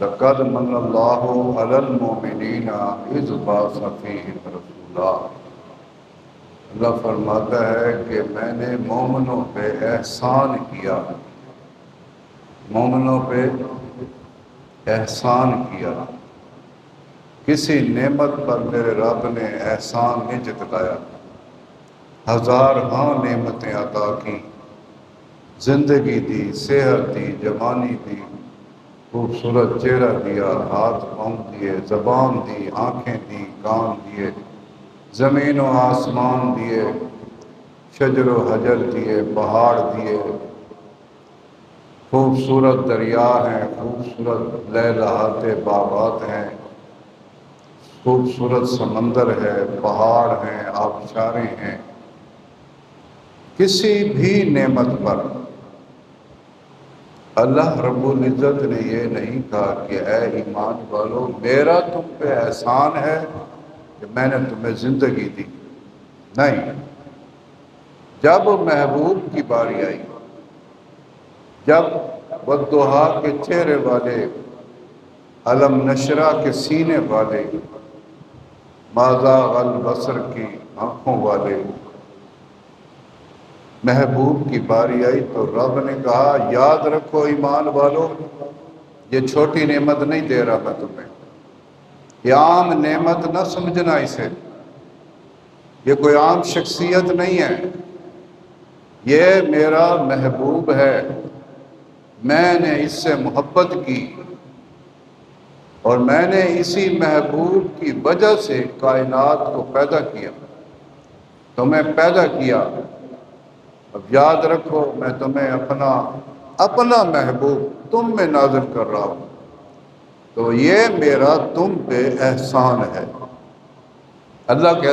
لقد من اللہ علی المؤمنین اذ بعث فیہم رسولا۔ اللہ فرماتا ہے کہ میں نے مومنوں پہ احسان کیا، مومنوں پہ احسان کیا۔ کسی نعمت پر میرے رب نے احسان نہیں جتلایا، ہزارہاں نعمتیں عطا کی، زندگی دی، صحت دی، جوانی دی، خوبصورت چہرہ دیا، ہاتھ پاؤں دیے، زبان دی، آنکھیں دی، کان دیے، زمین و آسمان دیے، شجر و حجر دیے، پہاڑ دیے، خوبصورت دریا ہیں، خوبصورت لہلہاتے باغات ہیں، خوبصورت سمندر ہے، پہاڑ ہیں، آبشاریں ہیں۔ کسی بھی نعمت پر اللہ رب العزت نے یہ نہیں کہا کہ اے ایمان والو میرا تم پہ احسان ہے کہ میں نے تمہیں زندگی دی۔ نہیں، جب محبوب کی باری آئی، جب والضحیٰ کے چہرے والے، علم نشرح کے سینے والے، ما زاغ البصر کی آنکھوں والے محبوب کی باری آئی تو رب نے کہا یاد رکھو ایمان والو، یہ چھوٹی نعمت نہیں دے رہا میں تمہیں، یہ عام نعمت نہ سمجھنا اسے، یہ کوئی عام شخصیت نہیں ہے، یہ میرا محبوب ہے، میں نے اس سے محبت کی اور میں نے اسی محبوب کی وجہ سے کائنات کو پیدا کیا، تمہیں پیدا کیا۔ اب یاد رکھو میں تمہیں اپنا محبوب تم میں نازل کر رہا ہوں، تو یہ میرا تم پہ احسان ہے۔ اللہ کہتا